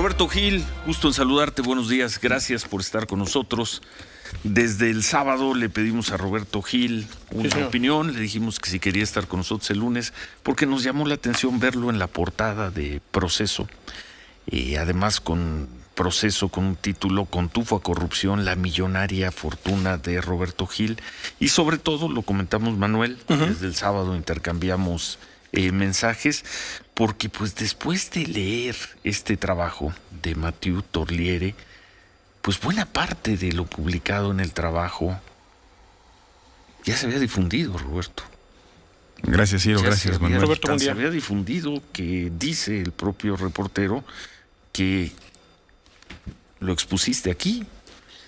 Roberto Gil, gusto en saludarte, buenos días, gracias por estar con nosotros. Desde el sábado le pedimos a Roberto Gil una opinión, le dijimos que si quería estar con nosotros el lunes, porque nos llamó la atención verlo en la portada de Proceso, y además con Proceso con un título "Con tufo a corrupción, la millonaria fortuna de Roberto Gil", y sobre todo, lo comentamos Manuel, desde el sábado intercambiamos mensajes, porque pues después de leer este trabajo de Mathieu Torliere, pues buena parte de lo publicado en el trabajo ya se había difundido, Roberto. Gracias, Ciro, gracias, Manuel. Roberto, se había difundido que dice el propio reportero que lo expusiste aquí.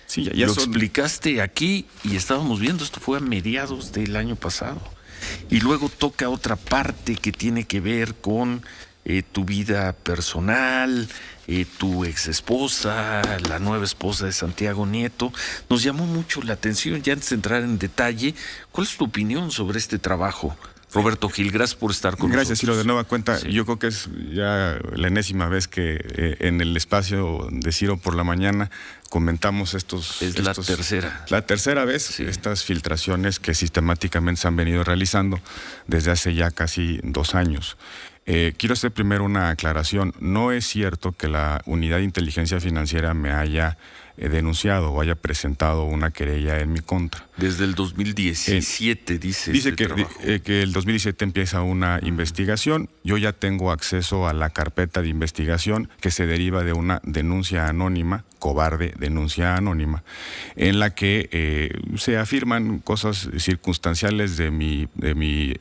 Sí, lo explicaste aquí y estábamos viendo, esto fue a mediados del año pasado. Y luego toca otra parte que tiene que ver con tu vida personal, tu ex esposa, la nueva esposa de Santiago Nieto. Nos llamó mucho la atención, ya antes de entrar en detalle, ¿cuál es tu opinión sobre este trabajo? Roberto Gil, gracias por estar con nosotros. Gracias, Ciro, de nueva cuenta. Sí. Yo creo que es ya la enésima vez que en el espacio de Ciro por la mañana comentamos la tercera. La tercera vez, sí. Estas filtraciones que sistemáticamente se han venido realizando desde hace ya casi 2 años. Quiero hacer primero una aclaración. No es cierto que la Unidad de Inteligencia Financiera me haya denunciado o haya presentado una querella en mi contra. Desde el 2017 dice que el 2017 empieza una investigación. Yo ya tengo acceso a la carpeta de investigación que se deriva de una denuncia anónima, cobarde denuncia anónima, en la que se afirman cosas circunstanciales de mi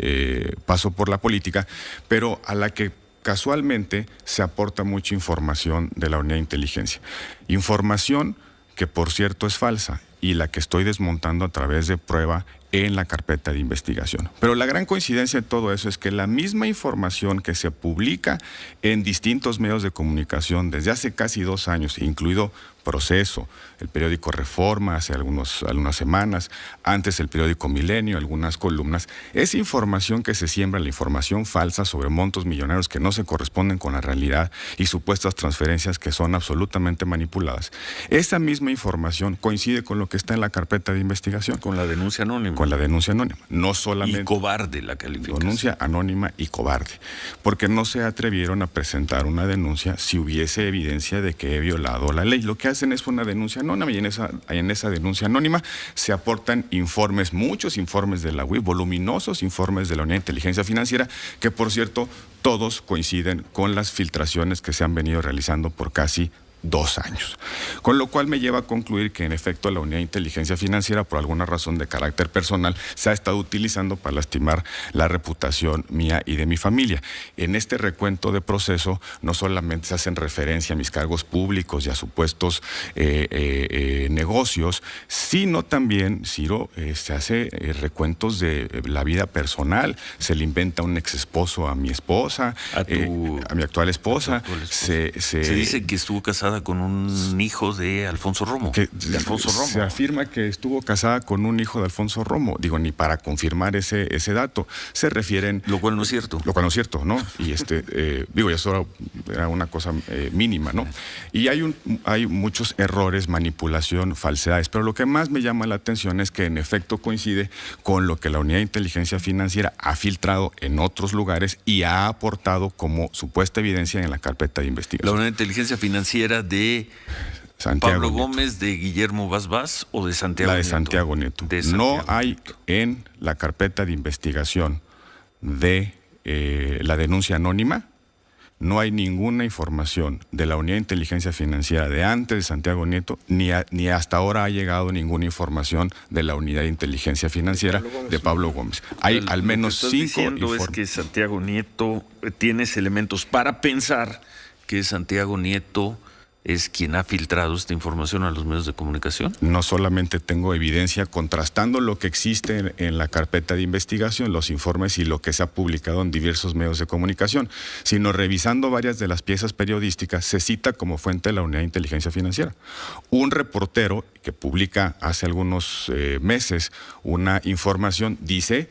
paso por la política, pero a la que casualmente se aporta mucha información de la Unidad de Inteligencia. Información que, por cierto, es falsa y la que estoy desmontando a través de prueba en la carpeta de investigación. Pero la gran coincidencia de todo eso es que la misma información que se publica en distintos medios de comunicación desde hace casi 2 años, incluido Proceso, el periódico Reforma hace algunas semanas, antes el periódico Milenio, algunas columnas, es información que se siembra, la información falsa sobre montos millonarios que no se corresponden con la realidad y supuestas transferencias que son absolutamente manipuladas. Esa misma información coincide con lo que está en la carpeta de investigación. Con la denuncia anónima. Con la denuncia anónima. No solamente. Y cobarde la calificación. Denuncia anónima y cobarde. Porque no se atrevieron a presentar una denuncia si hubiese evidencia de que he violado la ley. Lo que hacen es una denuncia anónima y en esa denuncia anónima se aportan informes, muchos informes de la UIF, voluminosos informes de la Unidad de Inteligencia Financiera, que por cierto todos coinciden con las filtraciones que se han venido realizando por casi 2 años. Con lo cual me lleva a concluir que en efecto la Unidad de Inteligencia Financiera, por alguna razón de carácter personal, se ha estado utilizando para lastimar la reputación mía y de mi familia. En este recuento de Proceso no solamente se hacen referencia a mis cargos públicos y a supuestos negocios, sino también, Ciro, se hace recuentos de la vida personal. Se le inventa un ex esposo a mi esposa, a mi actual esposa. Se dice que estuvo casada con un hijo de Alfonso Romo. Se afirma que estuvo casada con un hijo de Alfonso Romo. Digo, ni para confirmar ese dato. Se refieren... Lo cual no es cierto. Lo cual no es cierto, ¿no? Y digo, eso era una cosa mínima, ¿no? Y hay muchos errores, manipulación, falsedades. Pero lo que más me llama la atención es que en efecto coincide con lo que la Unidad de Inteligencia Financiera ha filtrado en otros lugares y ha aportado como supuesta evidencia en la carpeta de investigación. La Unidad de Inteligencia Financiera de Santiago Pablo Nieto. Gómez, de Guillermo Vaz o de Santiago La de Nieto. Santiago Nieto. No hay en la carpeta de investigación de la denuncia anónima, no hay ninguna información de la Unidad de Inteligencia Financiera de antes de Santiago Nieto, ni hasta ahora ha llegado ninguna información de la Unidad de Inteligencia Financiera de Pablo Gómez. Hay al menos 5 informes. Lo que estás diciendo es que Santiago Nieto tienes elementos para pensar que Santiago Nieto es quien ha filtrado esta información a los medios de comunicación. No solamente tengo evidencia contrastando lo que existe en la carpeta de investigación, los informes y lo que se ha publicado en diversos medios de comunicación, sino revisando varias de las piezas periodísticas, se cita como fuente la Unidad de Inteligencia Financiera. Un reportero que publica hace algunos meses una información,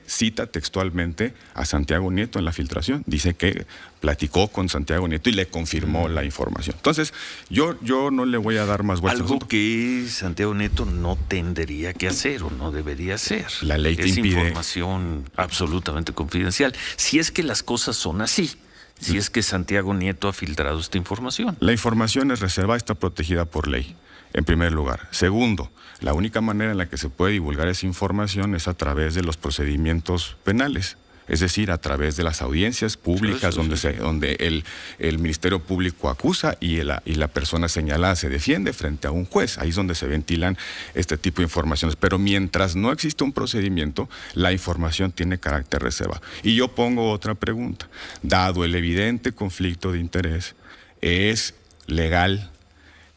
cita textualmente a Santiago Nieto en la filtración, dice que platicó con Santiago Nieto y le confirmó la información. Entonces, yo no le voy a dar más vueltas. Algo que Santiago Nieto no tendría que hacer o no debería hacer. La ley te impide. Es información absolutamente confidencial. Si es que las cosas son así, si es que Santiago Nieto ha filtrado esta información. La información es reservada, está protegida por ley, en primer lugar. Segundo, la única manera en la que se puede divulgar esa información es a través de los procedimientos penales. Es decir, a través de las audiencias públicas donde el Ministerio Público acusa y la persona señalada se defiende frente a un juez. Ahí es donde se ventilan este tipo de informaciones. Pero mientras no existe un procedimiento, la información tiene carácter reservado. Y yo pongo otra pregunta. Dado el evidente conflicto de interés, ¿es legal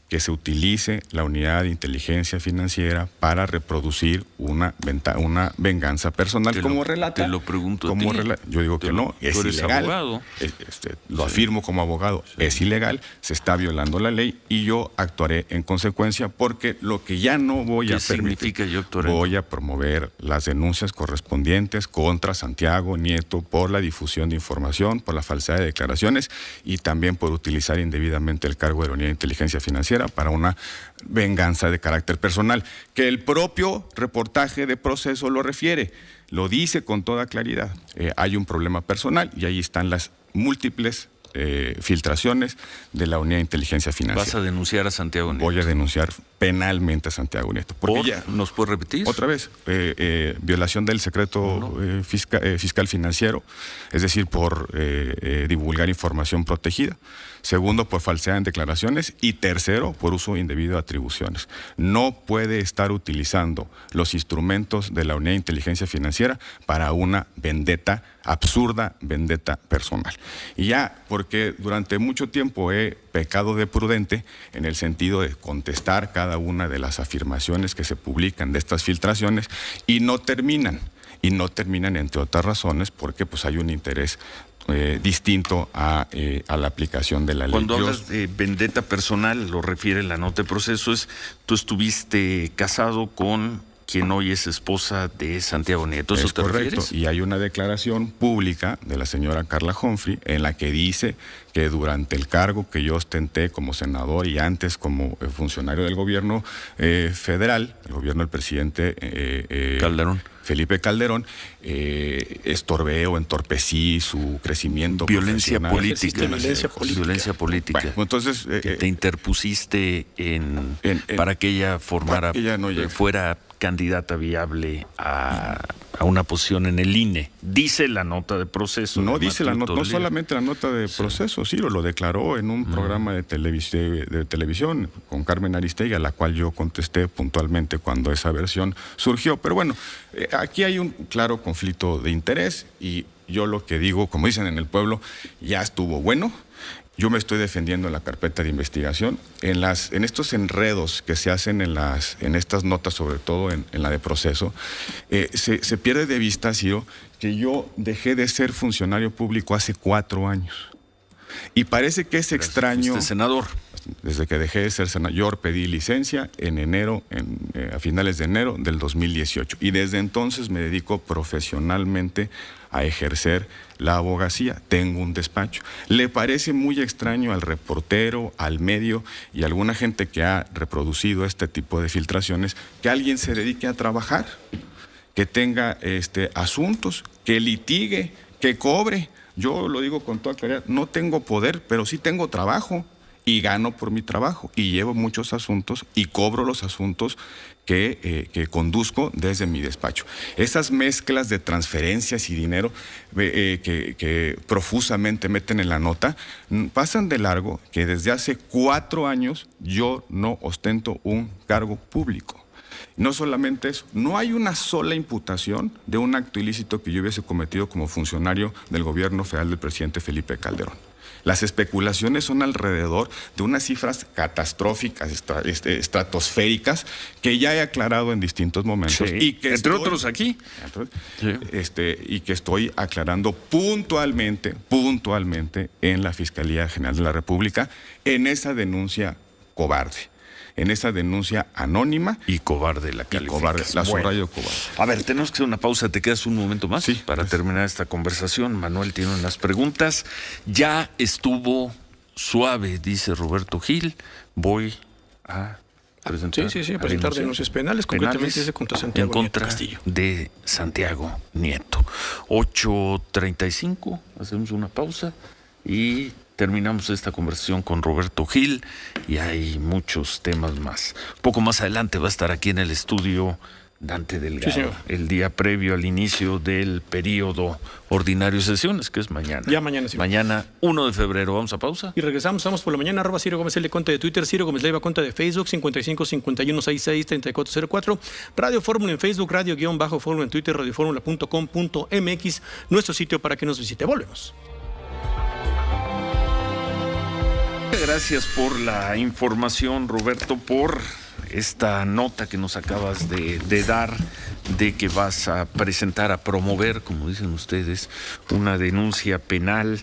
que se utilice la unidad de inteligencia financiera para reproducir una venganza personal como relata? Te lo pregunto como a ti. Yo digo que no, es ilegal. Abogado. Lo afirmo como abogado, es ilegal, se está violando la ley y yo actuaré en consecuencia porque lo que ya no voy a permitir, voy a promover las denuncias correspondientes contra Santiago Nieto por la difusión de información, por la falsedad de declaraciones y también por utilizar indebidamente el cargo de la unidad de inteligencia financiera para una venganza de carácter personal, que el propio reportaje de Proceso lo refiere, lo dice con toda claridad. Hay un problema personal y ahí están las múltiples filtraciones de la unidad de inteligencia financiera. ¿Vas a denunciar a Santiago Nieto? Voy a denunciar penalmente a Santiago Nieto. ¿Nos puede repetir? Otra vez, violación del secreto fiscal financiero, es decir, por divulgar información protegida. Segundo, por falsedad en declaraciones. Y tercero, por uso indebido de atribuciones. No puede estar utilizando los instrumentos de la unidad de inteligencia financiera para una vendetta absurda, vendetta personal. Y ya, porque durante mucho tiempo he pecado de prudente en el sentido de contestar cada una de las afirmaciones que se publican de estas filtraciones y no terminan, entre otras razones, porque pues hay un interés distinto a la aplicación de la ley. Cuando hablas de vendetta personal, lo refiere la nota de Proceso, tú estuviste casado con quien hoy es esposa de Santiago Nieto. ¿Eso te refieres? Y hay una declaración pública de la señora Carla Humphrey en la que dice que durante el cargo que yo ostenté como senador y antes como funcionario del gobierno federal, el gobierno del presidente Calderón. Felipe Calderón, estorbé o entorpecí su crecimiento profesional. Violencia política. Bueno, entonces, que te interpusiste para que ella fuera candidata viable a una posición en el INE. Dice la nota de Proceso. No dice la nota, no solamente la nota de Proceso, sí, lo declaró en un programa de televisión con Carmen Aristegui, a la cual yo contesté puntualmente cuando esa versión surgió. Pero bueno, aquí hay un claro conflicto de interés y yo lo que digo, como dicen en el pueblo, ya estuvo bueno. Yo me estoy defendiendo en la carpeta de investigación. En estos enredos que se hacen en estas notas, sobre todo en la de Proceso, se pierde de vista, Ciro, que yo dejé de ser funcionario público hace 4 años. Y parece que es extraño. ¿Fuiste senador? Desde que dejé de ser senador, yo pedí licencia en enero, a finales de enero del 2018. Y desde entonces me dedico profesionalmente a ejercer la abogacía. Tengo un despacho. ¿Le parece muy extraño al reportero, al medio y a alguna gente que ha reproducido este tipo de filtraciones que alguien se dedique a trabajar, que tenga asuntos, que litigue, que cobre? Yo lo digo con toda claridad, no tengo poder, pero sí tengo trabajo y gano por mi trabajo y llevo muchos asuntos y cobro los asuntos que conduzco desde mi despacho. Esas mezclas de transferencias y dinero que profusamente meten en la nota pasan de largo que desde hace 4 años yo no ostento un cargo público. No solamente eso, no hay una sola imputación de un acto ilícito que yo hubiese cometido como funcionario del gobierno federal del presidente Felipe Calderón. Las especulaciones son alrededor de unas cifras catastróficas, estratosféricas, que ya he aclarado en distintos momentos. Sí. Y que entre otros aquí. Y que estoy aclarando puntualmente en la Fiscalía General de la República en esa denuncia cobarde. en esa denuncia anónima y cobarde la calificas. La subrayo cobarde. A ver, tenemos que hacer una pausa. ¿Te quedas un momento más? Sí, para terminar esta conversación. Manuel tiene unas preguntas. Ya estuvo suave, dice Roberto Gil. Voy a presentar, presentar denuncias penales, concretamente ese contra Santiago en contra Nieto Castillo. De Santiago Nieto. 8:35, hacemos una pausa y terminamos esta conversación con Roberto Gil, y hay muchos temas más. Poco más adelante va a estar aquí en el estudio Dante Delgado, el día previo al inicio del periodo ordinario de sesiones, que es mañana. Ya mañana, sí. Mañana, 1 de febrero. ¿Vamos a pausa? Y regresamos, estamos por la mañana, @Ciro Gómez L, cuenta de Twitter, Ciro Gómez Leiva, cuenta de Facebook, 5551663404, Radio Fórmula en Facebook, Radio-Fórmula en Twitter, radioformula.com.mx, nuestro sitio para que nos visite. Volvemos. Gracias por la información, Roberto, por esta nota que nos acabas de dar, de que vas a presentar, a promover, como dicen ustedes, una denuncia penal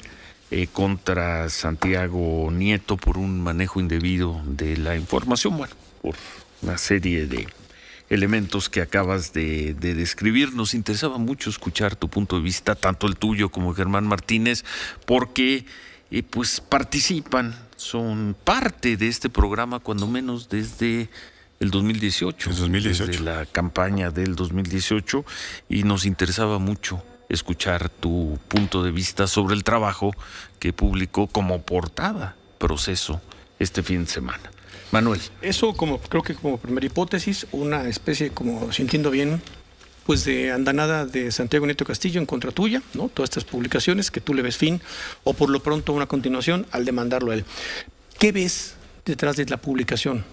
contra Santiago Nieto por un manejo indebido de la información, bueno, por una serie de elementos que acabas de describir. Nos interesaba mucho escuchar tu punto de vista, tanto el tuyo como Germán Martínez, porque pues participan, son parte de este programa, cuando menos desde el 2018. Desde la campaña del 2018, y nos interesaba mucho escuchar tu punto de vista sobre el trabajo que publicó como portada Proceso este fin de semana. Manuel. Eso creo que como primera hipótesis, una especie, como si entiendo bien, pues de andanada de Santiago Nieto Castillo en contra tuya, ¿no? Todas estas publicaciones que tú le ves fin, o por lo pronto una continuación al demandarlo a él. ¿Qué ves detrás de la publicación?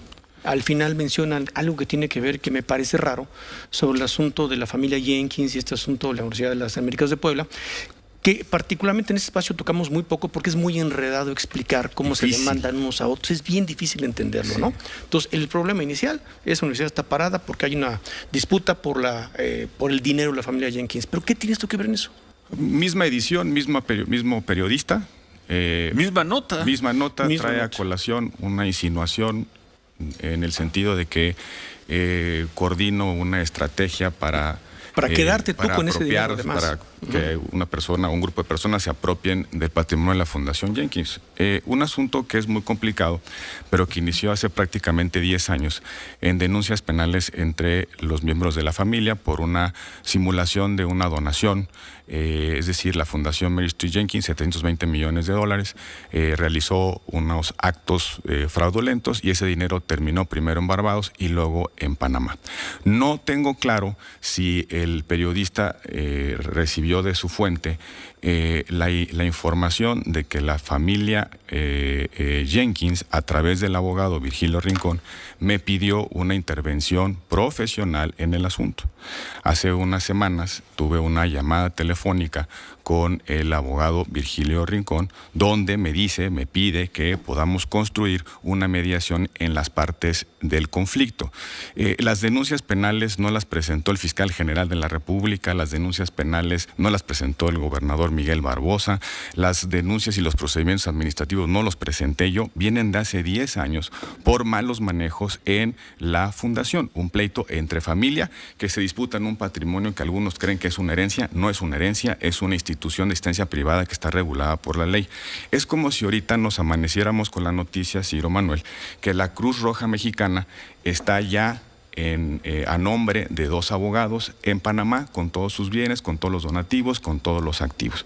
Al final mencionan algo que tiene que ver, que me parece raro, sobre el asunto de la familia Jenkins y este asunto de la Universidad de las Américas de Puebla, que particularmente en este espacio tocamos muy poco porque es muy enredado explicar cómo se demandan unos a otros. Es bien difícil entenderlo, ¿no? Entonces, el problema inicial es que la universidad está parada porque hay una disputa por el dinero de la familia Jenkins. ¿Pero qué tiene esto que ver en eso? Misma edición, mismo periodista. Misma nota. Trae a colación una insinuación en el sentido de que coordino una estrategia para quedarte tú con ese dinero, además. Para que un grupo de personas se apropien del patrimonio de la Fundación Jenkins. Un asunto que es muy complicado, pero que inició hace prácticamente 10 años en denuncias penales entre los miembros de la familia por una simulación de una donación. Es decir, la Fundación Mary Street Jenkins, $720 millones, realizó unos actos fraudulentos, y ese dinero terminó primero en Barbados y luego en Panamá. No tengo claro si el periodista recibió de su fuente la información de que la familia Jenkins, a través del abogado Virgilio Rincón, me pidió una intervención profesional en el asunto. Hace unas semanas tuve una llamada telefónica con el abogado Virgilio Rincón, donde me pide que podamos construir una mediación en las partes del conflicto. Las denuncias penales no las presentó el fiscal general de la República, las denuncias penales no las presentó el gobernador Miguel Barbosa, las denuncias y los procedimientos administrativos no los presenté yo, vienen de hace 10 años por malos manejos en la fundación, un pleito entre familia que se disputan un patrimonio que algunos creen que es una herencia. No es una herencia, es una institución de asistencia privada que está regulada por la ley. Es como si ahorita nos amaneciéramos con la noticia, Ciro Manuel, que la Cruz Roja Mexicana está ya a nombre de 2 abogados en Panamá, con todos sus bienes, con todos los donativos, con todos los activos.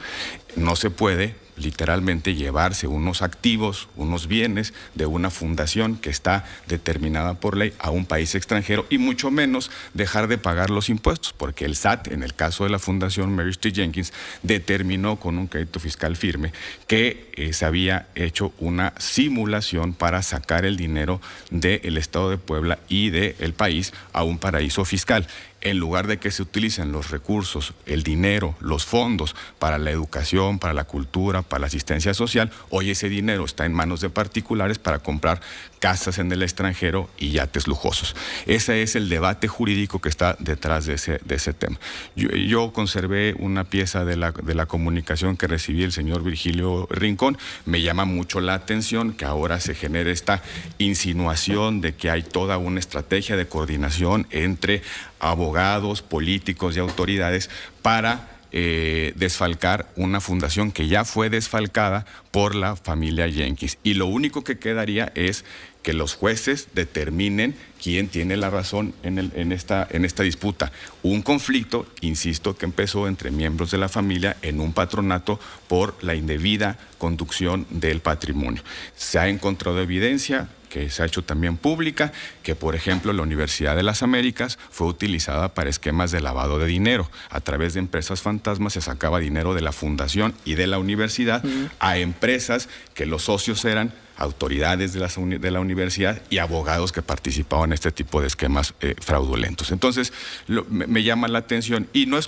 No se puede literalmente llevarse unos activos, unos bienes de una fundación que está determinada por ley a un país extranjero, y mucho menos dejar de pagar los impuestos, porque el SAT, en el caso de la Fundación Mary Street Jenkins, determinó con un crédito fiscal firme que se había hecho una simulación para sacar el dinero del Estado de Puebla y del país a un paraíso fiscal. en lugar de que se utilicen los recursos, el dinero, los fondos para la educación, para la cultura, para la asistencia social, hoy ese dinero está en manos de particulares para comprar casas en el extranjero y yates lujosos. Ese es el debate jurídico que está detrás de ese tema. Yo conservé una pieza de la comunicación que recibí el señor Virgilio Rincón. Me llama mucho la atención que ahora se genere esta insinuación de que hay toda una estrategia de coordinación entre abogados, políticos y autoridades para desfalcar una fundación que ya fue desfalcada por la familia Jenkins. Y lo único que quedaría es que los jueces determinen quién tiene la razón en esta disputa. Un conflicto, insisto, que empezó entre miembros de la familia en un patronato por la indebida conducción del patrimonio. Se ha encontrado evidencia que se ha hecho también pública, que por ejemplo la Universidad de las Américas fue utilizada para esquemas de lavado de dinero. A través de empresas fantasmas se sacaba dinero de la fundación y de la universidad a empresas que los socios eran autoridades de la universidad y abogados que participaban en este tipo de esquemas fraudulentos. Entonces, me llama la atención y no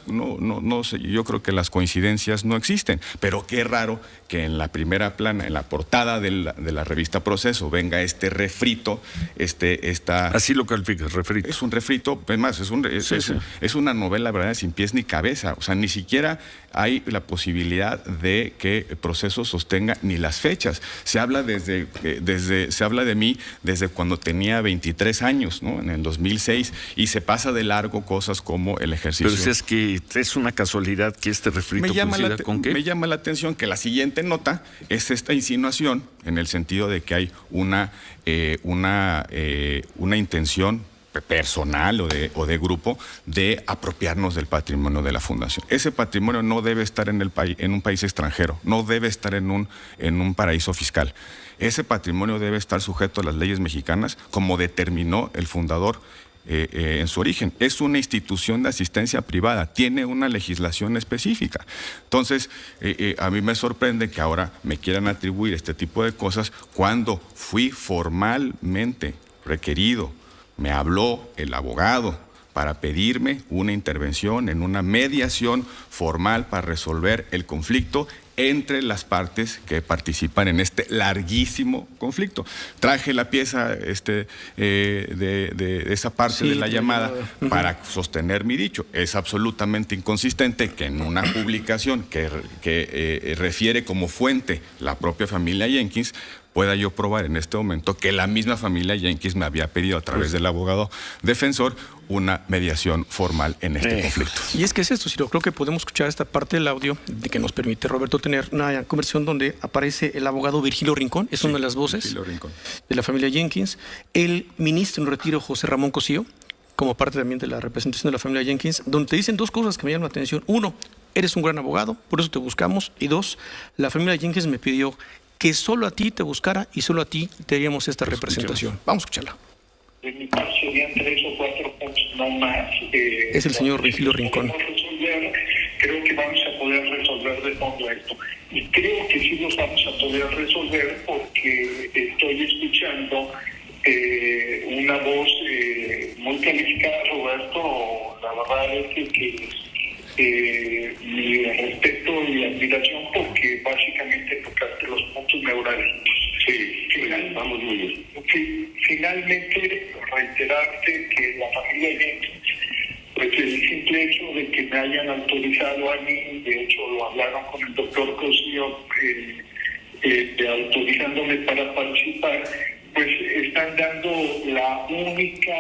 sé, yo creo que las coincidencias no existen, pero qué raro que en la primera plana, en la portada de la revista Proceso, venga este refrito, Así lo calificas, refrito. Es un refrito, es más, es una novela, verdad, sin pies ni cabeza. O sea, ni siquiera hay la posibilidad de que Proceso sostenga ni las fechas. Se habla se habla de mí desde cuando tenía 23 años, ¿no? En el 2006, y se pasa de largo cosas como el ejercicio. Pero si es que es una casualidad que este refrito coincida con qué. Me llama la atención que la siguiente nota es esta insinuación en el sentido de que hay una intención personal o de grupo de apropiarnos del patrimonio de la fundación. Ese patrimonio no debe estar en un país extranjero, no debe estar en un paraíso fiscal. Ese patrimonio debe estar sujeto a las leyes mexicanas, como determinó el fundador en su origen. Es una institución de asistencia privada, tiene una legislación específica. Entonces, a mí me sorprende que ahora me quieran atribuir este tipo de cosas cuando fui formalmente requerido. Me habló el abogado para pedirme una intervención en una mediación formal para resolver el conflicto entre las partes que participan en este larguísimo conflicto. Traje la pieza de esa parte de la llamada para sostener mi dicho. Es absolutamente inconsistente que en una publicación que refiere como fuente la propia familia Jenkins pueda yo probar en este momento que la misma familia Jenkins me había pedido a través del abogado defensor una mediación formal en este conflicto. Y es que es esto, Ciro, creo que podemos escuchar esta parte del audio de que nos permite, Roberto, tener una conversación donde aparece el abogado Virgilio Rincón, es una de las voces de la familia Jenkins, el ministro en retiro José Ramón Cosío, como parte también de la representación de la familia Jenkins, donde te dicen dos cosas que me llaman la atención. Uno, eres un gran abogado, por eso te buscamos. Y dos, la familia Jenkins me pidió que solo a ti te buscara y solo a ti te haríamos esta representación. Vamos a escucharla. De mi parte serían 3 o 4 puntos, no más. Es el señor Virgilio Rincón. Creo que vamos a poder resolver de fondo esto. Y creo que sí los vamos a poder resolver porque estoy escuchando una voz muy calificada, Roberto. La verdad es que mi respeto y admiración porque básicamente tocaste los puntos neurálgicos. Sí, vamos muy bien. Finalmente, reiterarte que la familia Jenkins, pues el simple hecho de que me hayan autorizado a mí, de hecho lo hablaron con el doctor Cosío, autorizándome para participar, pues están dando la única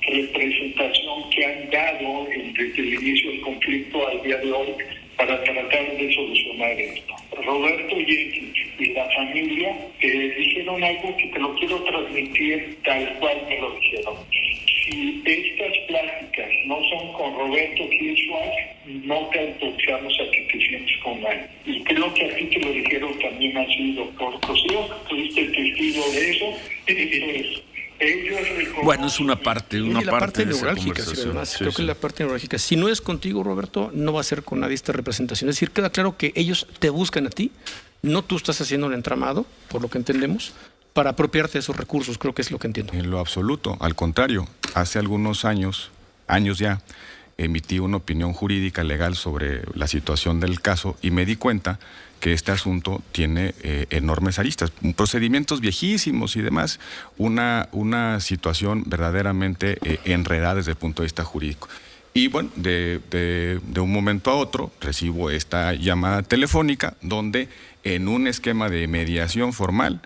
representación que han dado desde el inicio del conflicto al día de hoy para tratar de solucionar esto. Roberto Jenkins y la familia dijeron algo que te lo quiero transmitir tal cual me lo dijeron. Si estas pláticas no son con Roberto Hirschwald, no te autorizamos a que te sientes con nadie. Y creo que a ti te lo dijeron también así, doctor Cosío, tuviste testigo de eso. Bueno, es una parte de neurálgica, esa además, creo que es la parte neurálgica. Si no es contigo, Roberto, no va a ser con nadie esta representación. Es decir, queda claro que ellos te buscan a ti, no tú estás haciendo un entramado, por lo que entendemos, para apropiarte de esos recursos, creo que es lo que entiendo. En lo absoluto, al contrario, hace algunos años ya, emití una opinión jurídica legal sobre la situación del caso y me di cuenta que este asunto tiene enormes aristas, procedimientos viejísimos y demás, una situación verdaderamente enredada desde el punto de vista jurídico. Y bueno, de un momento a otro recibo esta llamada telefónica donde en un esquema de mediación formal,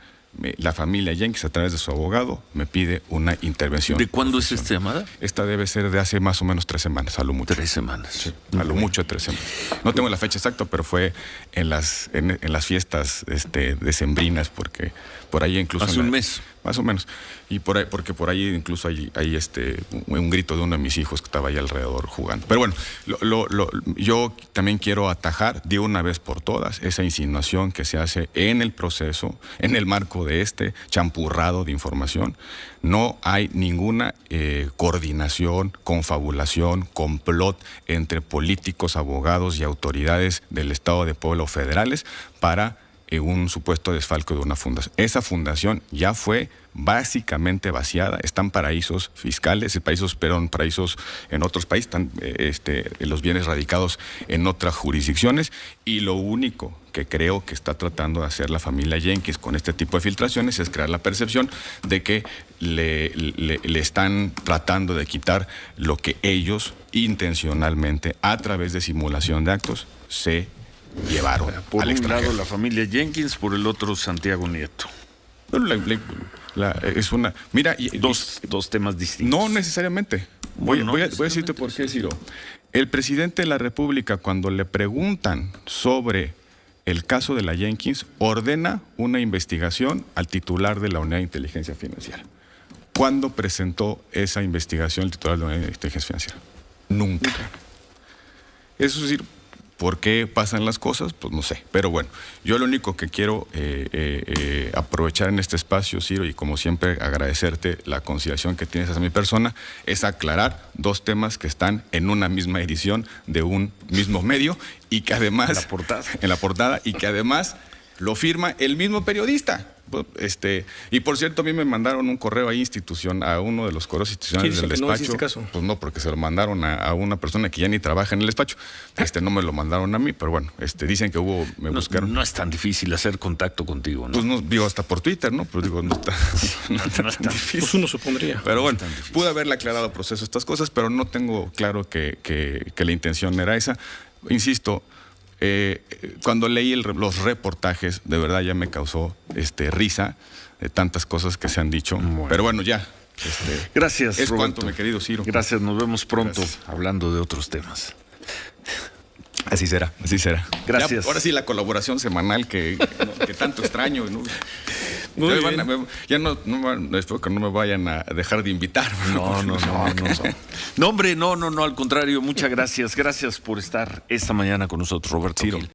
la familia Jenkins, a través de su abogado, me pide una intervención. ¿De cuándo es esta llamada? Esta debe ser de hace más o menos 3 semanas, a lo mucho. 3 semanas. Sí, a lo mucho 3 semanas. No tengo la fecha exacta, pero fue en las fiestas decembrinas, porque por ahí incluso... Hace un mes. Más o menos. Y porque por ahí incluso hay un grito de uno de mis hijos que estaba ahí alrededor jugando. Pero bueno, yo también quiero atajar de una vez por todas esa insinuación que se hace en el proceso, en el marco de este champurrado de información. No hay ninguna coordinación, confabulación, complot entre políticos, abogados y autoridades del Estado de Puebla o federales para un supuesto desfalco de una fundación. Esa fundación ya fue básicamente vaciada, están paraísos fiscales, paraísos en otros países, están los bienes radicados en otras jurisdicciones, y lo único que creo que está tratando de hacer la familia Jenkins con este tipo de filtraciones es crear la percepción de que le están tratando de quitar lo que ellos intencionalmente, a través de simulación de actos, se llevaron por al un extranjero. lado la familia Jenkins, por el otro Santiago Nieto. Es una... Mira, Dos temas distintos. no necesariamente. Bueno, voy a decirte por qué, Ciro. El presidente de la República, cuando le preguntan sobre el caso de la Jenkins, ordena una investigación al titular de la Unidad de Inteligencia Financiera. ¿Cuándo presentó esa investigación el titular de la Unidad de Inteligencia Financiera? Nunca. Eso es decir, ¿por qué pasan las cosas? Pues no sé. Pero bueno, yo lo único que quiero aprovechar en este espacio, Ciro, y como siempre agradecerte la consideración que tienes hacia mi persona, es aclarar 2 temas que están en una misma edición de un mismo medio y que además... En la portada, y que además lo firma el mismo periodista. Y por cierto, a mí me mandaron un correo ahí a uno de los correos institucionales del despacho. No es este caso. Pues no, porque se lo mandaron a una persona que ya ni trabaja en el despacho. No me lo mandaron a mí, pero bueno, dicen que me buscaron. No es tan difícil hacer contacto contigo, ¿no? Pues no, digo, hasta por Twitter, ¿no? Pues digo, no está tan difícil. Pues uno supondría. Pero bueno, pude haberle aclarado al proceso estas cosas, pero no tengo claro que la intención era esa. Insisto, cuando leí los reportajes, de verdad ya me causó risa de tantas cosas que se han dicho. Bueno. Pero bueno, ya. Gracias, es Roberto. cuanto, mi querido Ciro. Gracias, nos vemos pronto. Gracias. Hablando de otros temas. Así será. Gracias. Ya, ahora sí, la colaboración semanal que tanto extraño, ¿no? Espero que no me vayan a dejar de invitar. No. No, hombre, no, al contrario, muchas gracias. Gracias por estar esta mañana con nosotros, Roberto Gil.